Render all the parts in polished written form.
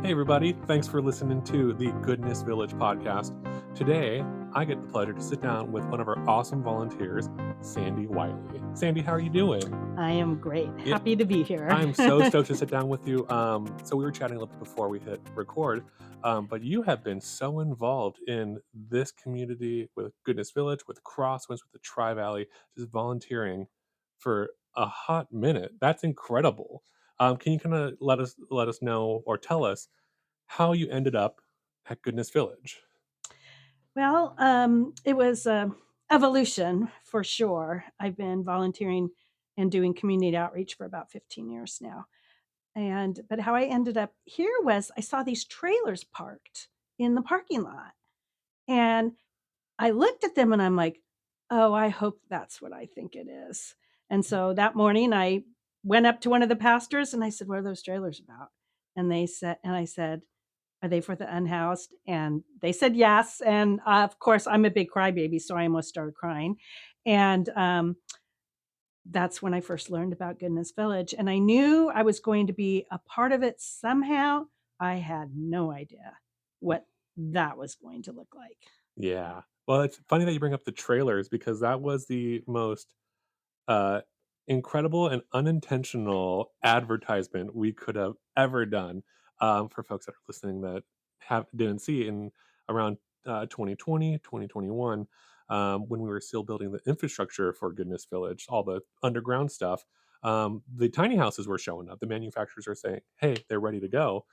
Hey, everybody. Thanks for listening to the Goodness Village podcast. Today, I get the pleasure to sit down with one of our awesome volunteers, Sandi Wiley. Sandi, how are you doing? I am great. Yeah, Happy to be here. I'm so stoked to sit down with you. So we were chatting a little bit before we hit record, but you have been so involved in this community with Goodness Village, with Crosswinds, with the Tri Valley, just volunteering for a hot minute. That's incredible. Can you kind of let us know or tell us how you ended up at Goodness Village? Well, it was evolution for sure. I've been volunteering and doing community outreach for about 15 years now. But how I ended up here was I saw these trailers parked in the parking lot. And I looked at them and I'm like, "Oh, I hope that's what I think it is." And so that morning I went up to one of the pastors and I said, "What are those trailers about?" And I said, "Are they for the unhoused?" And they said, "Yes." And, of course, I'm a big crybaby, so I almost started crying. And, that's when I first learned about Goodness Village, and I knew I was going to be a part of it somehow. I had no idea what that was going to look like. Yeah. Well, it's funny that you bring up the trailers because that was the most uh, incredible and unintentional advertisement we could have ever done, for folks that are listening that have didn't see in around 2020, when we were still building the infrastructure for Goodness Village, all the underground stuff. The tiny houses were showing up. The manufacturers are saying, "Hey, they're ready to go."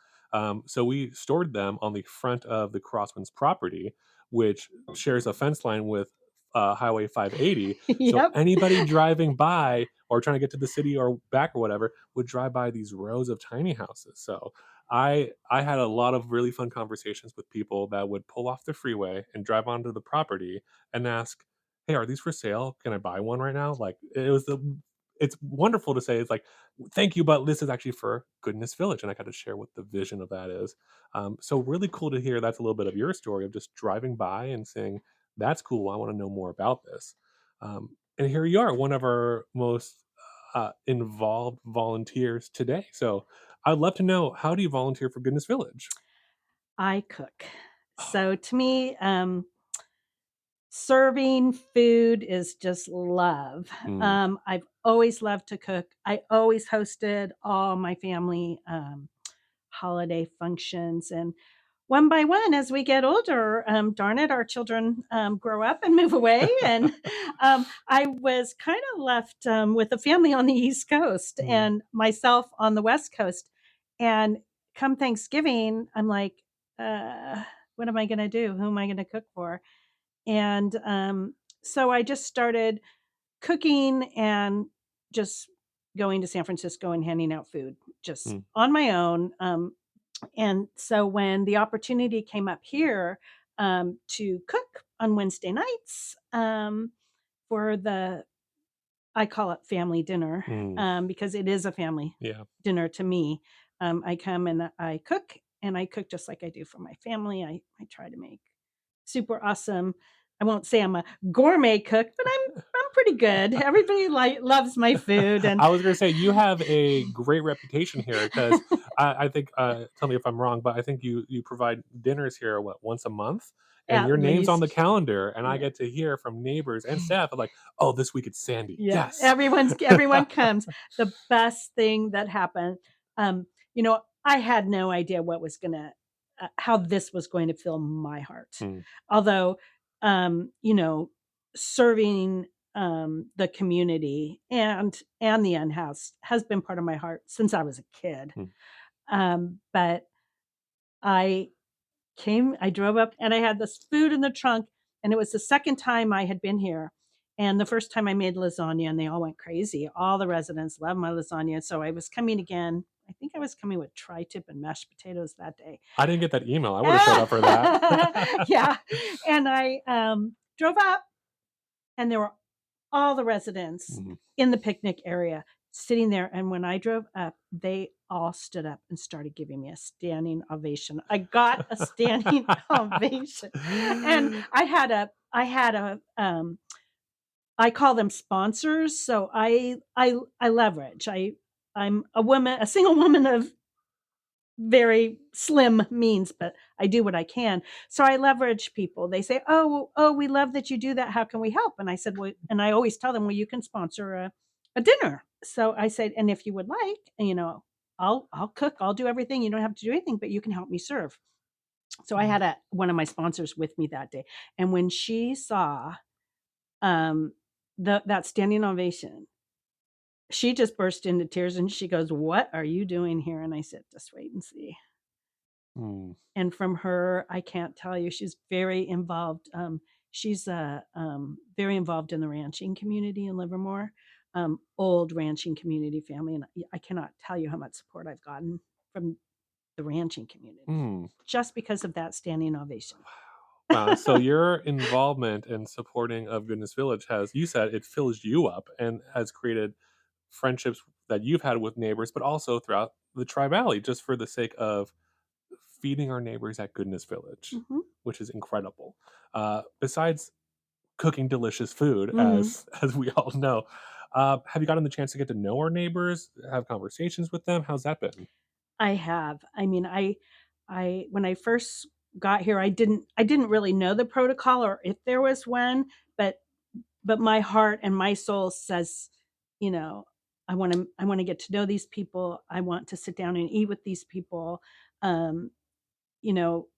So we stored them on the front of the Crosswinds property, which shares a fence line with Highway 580. So Yep. anybody driving by or trying to get to the city or back or whatever would drive by these rows of tiny houses. So I had a lot of really fun conversations with people that would pull off the freeway and drive onto the property and ask, "Hey, are these for sale? Can I buy one right now?" Like it's wonderful to say it's like, "Thank you, but this is actually for Goodness Village," and I got to share what the vision of that is. So really cool to hear that's a little bit of your story of just driving by and saying, "That's cool. I want to know more about this." And here you are, one of our most involved volunteers today. So I'd love to know, how do you volunteer for Goodness Village? I cook. Oh, So to me, serving food is just love. mm, I've always loved to cook. I always hosted all my family, holiday functions, and one by one, as we get older, darn it, our children, grow up and move away, and, I was kinda left, with a family on the East Coast mm, and myself on the West Coast, and come Thanksgiving, I'm like, what am I gonna do? Who am I gonna cook for?" And, so I just started cooking and just going to San Francisco and handing out food just mm, on my own. And so when the opportunity came up here, to cook on Wednesday nights, for the I call it family dinner, mm, because it is a family yeah. dinner to me. I come and I cook just like I do for my family. I try to make super awesome. I won't say I'm a gourmet cook, but I'm pretty good. Everybody loves my food and I was gonna say you have a great reputation here because I think, tell me if I'm wrong, but I think you provide dinners here, what, once a month? And at your name's on the least. calendar, and I Yeah. get to hear from neighbors and staff of like, "Oh, this week it's Sandy. Yeah, Yes." everyone comes. The best thing that happened, I had no idea what was gonna how this was going to fill my heart. Mm, Although, um, you know, serving, the community and the unhoused has been part of my heart since I was a kid. mm, But I I drove up and I had this food in the trunk, and it was the second time I had been here. And the first time I made lasagna and they all went crazy. All the residents love my lasagna. So I was coming again. I think I was coming with tri-tip and mashed potatoes that day. I didn't get that email. I would've showed up for that. Yeah. And I drove up and there were all the residents Mhm. in the picnic area sitting there, and when I drove up, they all stood up and started giving me a standing ovation. I got a standing ovation, and I call them sponsors, so I leverage. I'm a woman, a single woman of very slim means, but I do what I can. So I leverage people. They say, "Oh, we love that you do that. How can we help?" And I said, "Well," and I always tell them, "Well, you can sponsor a dinner." So I said, "And if you would like, I'll cook, I'll do everything. You don't have to do anything, but you can help me serve." So I had a one of my sponsors with me that day, and when she saw, um, that standing ovation, she just burst into tears and she goes, "What are you doing here?" And I said, "Just wait and see." Mm, And from her, I can't tell you, she's very involved, she's, very involved in the ranching community in Livermore, old ranching community family, and I cannot tell you how much support I've gotten from the ranching community, mm. just because of that standing ovation. Wow, so your involvement and supporting of Goodness Village has, you said, it fills you up and has created friendships that you've had with neighbors, but also throughout the Tri Valley, just for the sake of feeding our neighbors at Goodness Village, Mhm, which is incredible. Besides cooking delicious food, mhm. as we all know, have you gotten the chance to get to know our neighbors, have conversations with them? How's that been? I have. I mean, I when I first got here, I didn't really know the protocol or if there was one, but my heart and my soul says, you know, I wanna get to know these people. I want to sit down and eat with these people. Um, you know,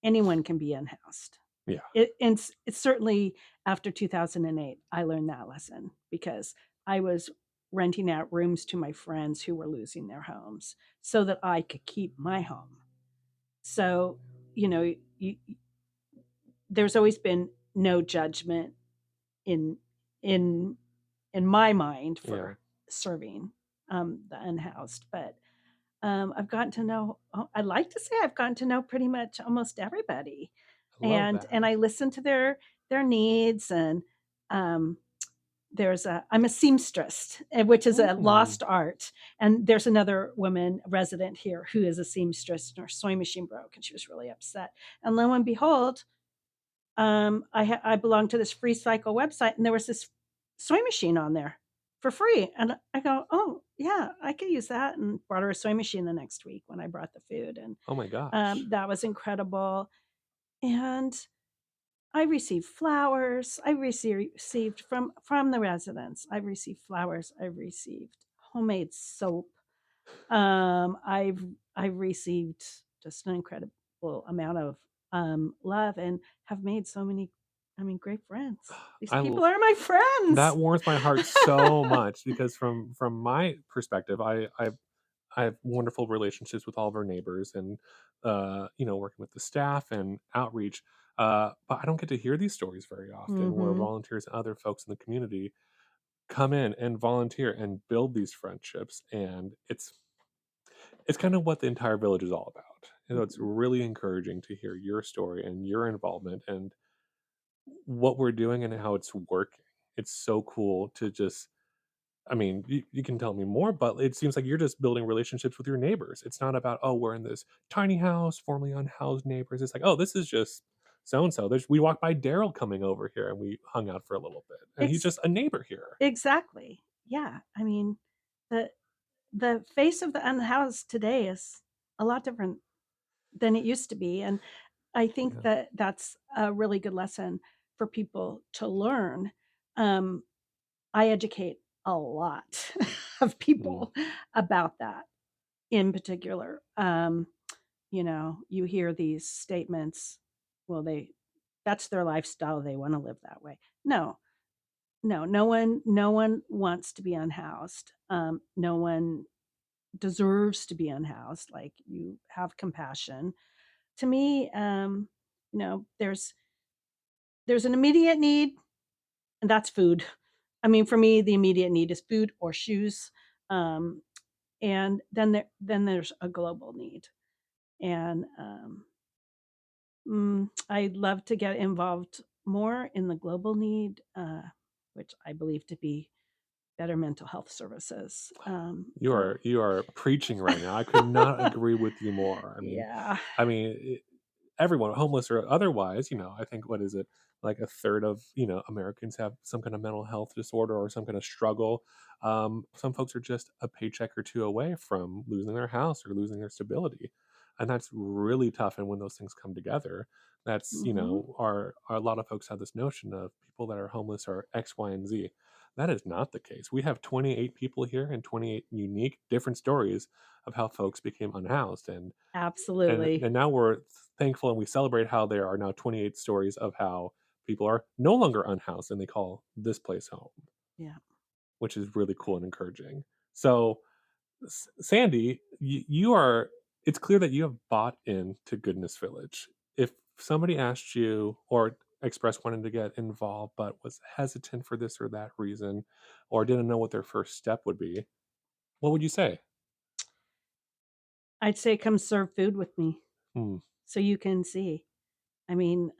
anyone can be unhoused. Yeah, It's certainly after 2008, I learned that lesson because I was renting out rooms to my friends who were losing their homes so that I could keep my home. So, you know, there's always been no judgment in in in my mind yeah, for serving, the unhoused, but, I've gotten to know I'd like to say I've gotten to know pretty much almost everybody, I love and that. I listen to their needs, and, um, I'm a seamstress, which is a Mm. lost art, and there's another woman resident here who is a seamstress, and her sewing machine broke, and she was really upset, and lo and behold, I belong to this free cycle website, and there was this sewing machine on there for free, and I go, "Oh, yeah, I could use that," and brought her a sewing machine the next week when I brought the food, and, Oh my gosh. that was incredible, and I received flowers, I received from the residents, I received flowers, I received homemade soap, I've received just an incredible amount of, love and have made so many, I mean, great friends. These I people are my That friends. warms my heart so much because from my perspective, I have wonderful relationships with all of our neighbors and, working with the staff and outreach, but I don't get to hear these stories very often where Mhm. volunteers and other folks in the community come in and volunteer and build these friendships, and it's kind of what the entire village is all about. It's Mhm. really encouraging to hear your story and your involvement and what we're doing and how it's working. It's so cool to just, I mean, you can tell me more, but it seems like you're just building relationships with your neighbors. It's not about, oh, we're in this tiny house, formerly unhoused neighbors. It's like, oh, this is just so and so. There's We walked by Daryl coming over here and we hung out for a little bit. And he's Ex just a neighbor here. exactly. Yeah, I mean, the face of the unhoused today is a lot different than it used to be, and I think Yeah. that that's a really good lesson for people to learn. Um, I educate a lot of Mm. people about that in particular. You hear these statements, well, that's their lifestyle, they wanna live that way. No, no, no one wants to be unhoused. No one deserves to be unhoused, like, you have compassion. To me, there's an immediate need, and that's food. I mean, for me, the immediate need is food or shoes, um, and then there's a global need, and, I'd love to get involved more in the global need, which I believe to be better mental health services, for You are preaching right now. I could not agree with you more. Yeah. I mean, everyone, homeless or otherwise, I think, what is it? like a third of, Americans have some kind of mental health disorder or some kind of struggle. Some folks are just a paycheck or two away from losing their house or losing their stability. And that's really tough. And when those things come together, that's, Mhm. a lot of folks have this notion of people that are homeless are X, Y, and Z. That is not the case. We have 28 people here and 28 unique different stories of how folks became unhoused. And Absolutely. now we're thankful and we celebrate how there are now 28 stories of how people are no longer unhoused and they call this place home, Yeah. which is really cool and encouraging. So, Sandy, you are, it's clear that you have bought into Goodness Village. If somebody asked you or expressed wanting to get involved but was hesitant for this or that reason or didn't know what their first step would be, what would you say? I'd say come serve food with me Hmm. so you can see. I mean,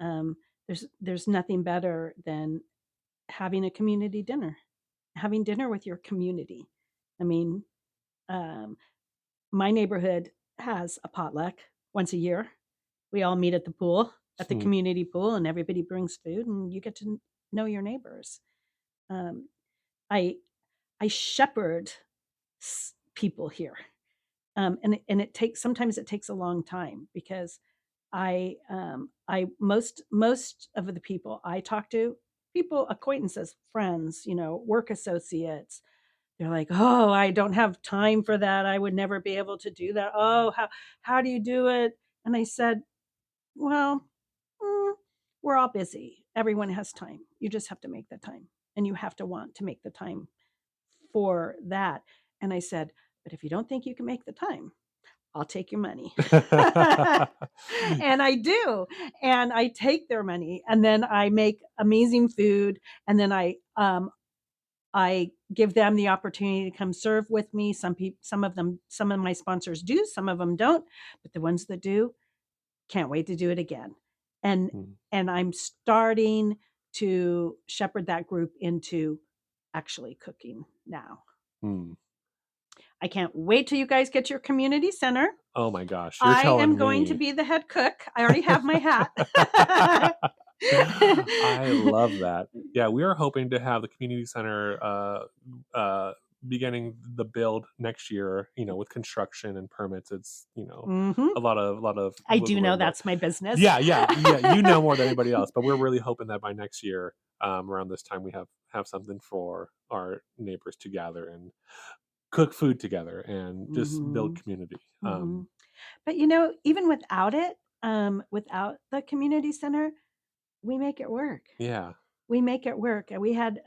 there's nothing better than having a community dinner, having dinner with your community. I mean, um, my neighborhood has a potluck once a year. We all meet at the Hmm. community pool, and everybody brings food, and you get to know your neighbors. Um, I I shepherd people here, and it takes sometimes it takes a long time because I most of the people I talk to, people acquaintances, friends, work associates, they're like, "Oh, I don't have time for that. I would never be able to do that. Oh, how do you do it?" And I said, "Well, mm, we're all busy. Everyone has time. You just have to make the time, and you have to want to make the time for that." And I said, "But if you don't think you can make the time, I'll take your money." And I do, and I take their money, and then I make amazing food, and then I give them the opportunity to come serve with me. Some of my sponsors do, some of them don't, but the ones that do, can't wait to do it again. And Hmm. and I'm starting to shepherd that group into actually cooking now. Hmm. I can't wait till you guys get your community center. Oh my gosh, you're I am telling going to me. be the head cook. I already have my hat. I love that. Yeah, we are hoping to have the community center, uh, beginning the build next year, with construction and permits. It's, Mhm. a lot of I wiggle do know room, but that's my business. yeah, yeah, yeah, you know more than anybody else, but we're really hoping that by next year, around this time, we have something for our neighbors to gather and cook food together and just build Mhm. community. Mhm. But, even without the community center, we make it work. Yeah. We make it work, and we had,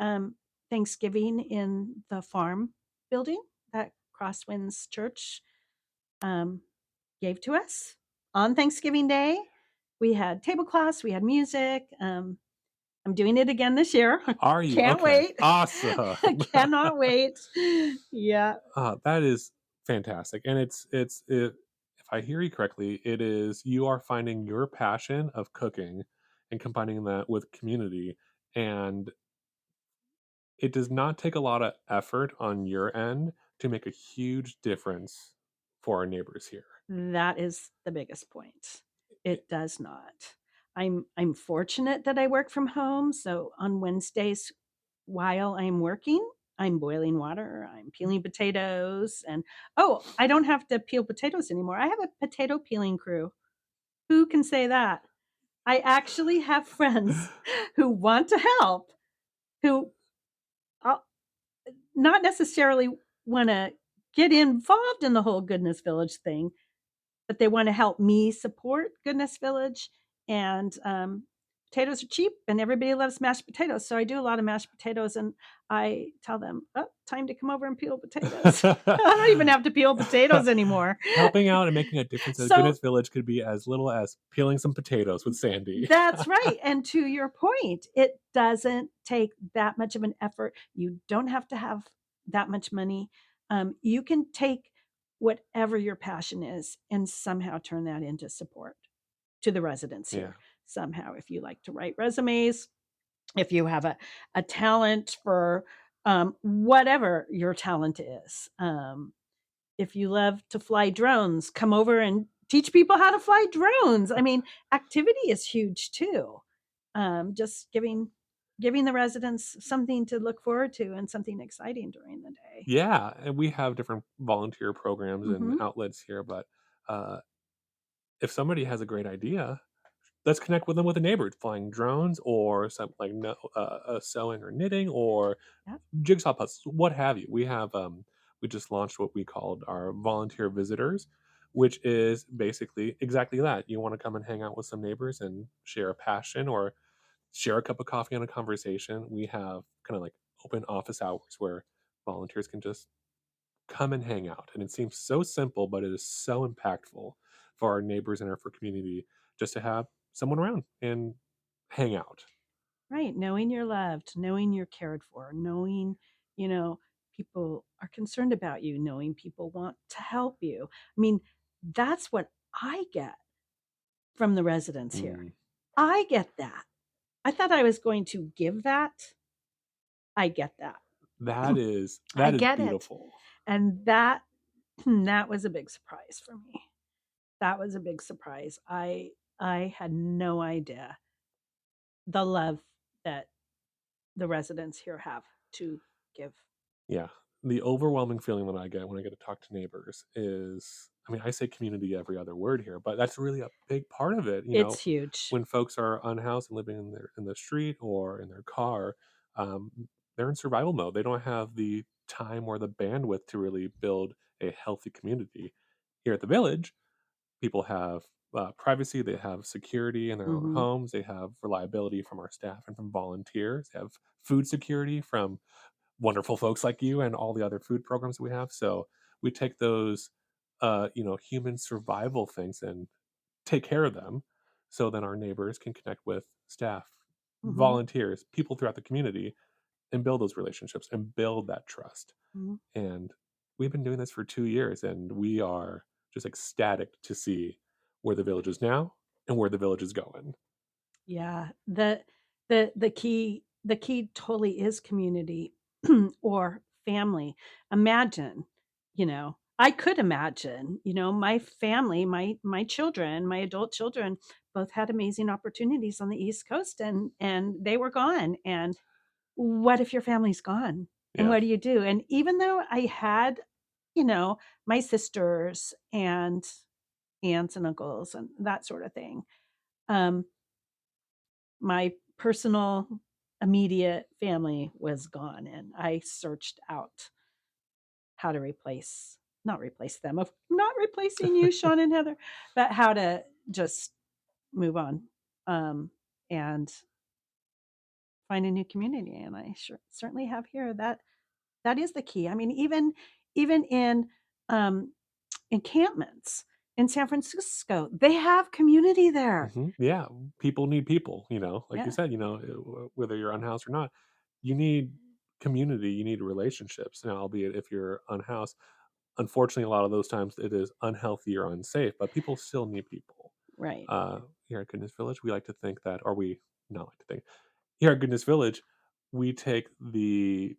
Thanksgiving in the farm building that Crosswinds Church, um, gave to us on Thanksgiving Day. We had tablecloths, we had music, I'm doing it again this year. Are you? Can't Okay. wait. Awesome. Cannot wait. Yeah. That is fantastic, and if I hear you correctly, it is you are finding your passion of cooking and combining that with community, and it does not take a lot of effort on your end to make a huge difference for our neighbors here. That is the biggest point. It does not. I'm fortunate that I work from home, so on Wednesdays, while I'm working, I'm boiling water, I'm peeling potatoes, and oh, I don't have to peel potatoes anymore. I have a potato peeling crew. Who can say that? I actually have friends who want to help, who, uh, not necessarily wanna get involved in the whole Goodness Village thing, but they wanna help me support Goodness Village, and, potatoes are cheap, and everybody loves mashed potatoes, so I do a lot of mashed potatoes, and I tell them, "Oh, time to come over and peel potatoes." I don't even have to peel potatoes anymore. Helping out and making a difference at a So Goodness Village could be as little as peeling some potatoes with Sandy. that's right, and to your point, it doesn't take that much of an effort. You don't have to have that much money. You can take whatever your passion is and somehow turn that into support to the residents Yeah. here. Somehow, if you like to write resumes, if you have a talent for, whatever your talent is, if you love to fly drones, come over and teach people how to fly drones. I mean, activity is huge too. just giving the residents something to look forward to and something exciting during the day. Yeah, and we have different volunteer programs and Mhm. outlets here, but, uh, if somebody has a great idea, let's connect with them with a neighbor, flying drones or something like no sewing or knitting or Yep. jigsaw puzzles, what have you. We just launched what we called our volunteer visitors, which is basically exactly that. You wanna come and hang out with some neighbors and share a passion or share a cup of coffee and a conversation. We have kinda like open office hours where volunteers can just come and hang out. And it seems so simple, but it is so impactful for our neighbors and our for community just to have someone around and hang out. Right, knowing you're loved, knowing you're cared for, knowing, you know, people are concerned about you, knowing people want to help you. I mean, that's what I get from the residents here. Mm. I get that. I thought I was going to give that. I get that. I That is get it. beautiful. And that that was a big surprise for me. That was a big surprise. I had no idea the love that the residents here have to give. Yeah. The overwhelming feeling that I get when I get to talk to neighbors is, I mean, I say community every other word here, but that's really a big part of it. It's huge. When folks are unhoused and living in the street or in their car, um, they're in survival mode. They don't have the time or the bandwidth to really build a healthy community. Here at the village, people have privacy, they have security in their own Mhm, homes, they have reliability from our staff and from volunteers, they have food security from wonderful folks like you and all the other food programs that we have. So we take those, human survival things and take care of them so then our neighbors can connect with staff, mhm, volunteers, people throughout the community and build those relationships and build that trust. mhm. And we've been doing this for 2 years and we are just ecstatic to see where the village is now and where the village is going. Yeah, the key totally is community or family. Imagine, I could imagine, my family, my children, my adult children both had amazing opportunities on the East Coast and they were gone. And what if your family's gone? And Yeah. what do you do? And even though I had, my sisters and aunts and uncles and that sort of thing, um, my personal immediate family was gone, and I searched out how to replace not replace them, of not replacing you, Sean and Heather, but how to just move on, and find a new community, and I certainly have here. That is the key. I mean, even in, encampments in San Francisco, they have community there. Yeah, people need people, like you Yeah, said, whether you're unhoused or not, you need community, you need relationships. Now, albeit if you're unhoused, unfortunately, a lot of those times it is unhealthy or unsafe, but people still need people. right. Here at Goodness Village, we like to think that, or we not like to think, here at Goodness Village, we take the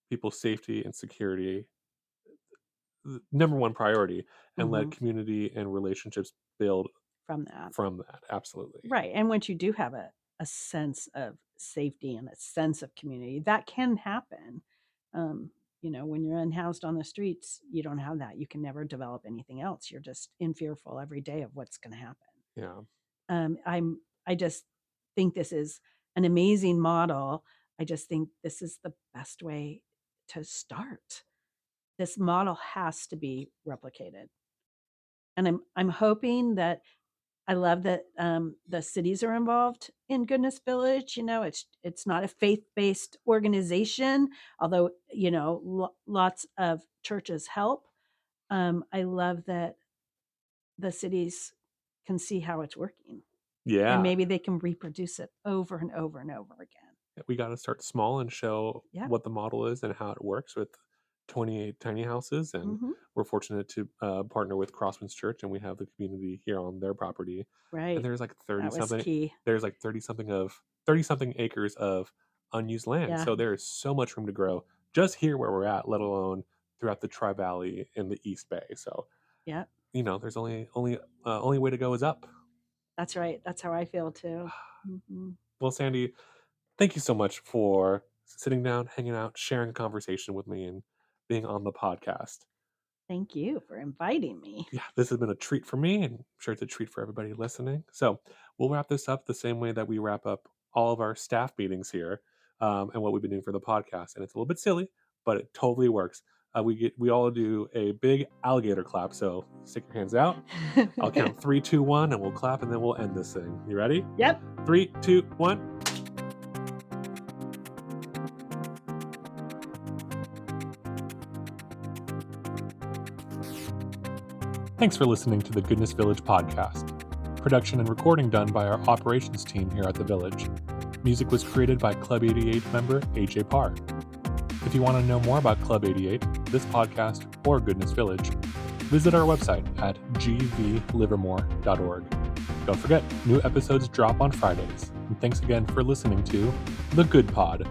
people's safety and security number one priority and let Mhm, community and relationships build from that. from that. Absolutely. Right, and once you do have a sense of safety and a sense of community, that can happen. When you're unhoused on the streets, you don't have that. You can never develop anything else. You're just in fearful every day of what's gonna happen. Yeah. I just think this is an amazing model. I just think this is the best way to start. This model has to be replicated, and I'm hoping that I love that, the cities are involved in Goodness Village. It's not a faith-based organization, although, lots of churches help. I love that the cities can see how it's working, and Yeah. maybe they can reproduce it over and over and over again. We gotta start small and show Yeah. what the model is and how it works with 28 tiny houses, and Mhm. we're fortunate to, partner with Crossman's Church, and we have the community here on their property, and Right. That was key. there's, like, 30 something acres of unused land, Yeah. so there is so much room to grow just here where we're at, let alone throughout the Tri-Valley in the East Bay, so, Yeah. there's only way to go is up. That's right. That's how I feel too. Mhm. Well, Sandy, thank you so much for sitting down, hanging out, sharing a conversation with me, and being on the podcast. Thank you for inviting me. Yeah, this has been a treat for me, and I'm sure it's a treat for everybody listening. So we'll wrap this up the same way that we wrap up all of our staff meetings here, and what we've been doing for the podcast. And it's a little bit silly, but it totally works. We all do a big alligator clap. So stick your hands out. I'll count three, two, one, and we'll clap, and then we'll end this thing. You ready? Yep. 3, 2, 1. Thanks for listening to the Goodness Village podcast. Production and recording done by our operations team here at the Village. Music was created by Club 88 member AJ Parr. If you want to know more about Club 88, this podcast, or Goodness Village, visit our website at gvlivermore.org. Don't forget, new episodes drop on Fridays. And thanks again for listening to The Good Pod.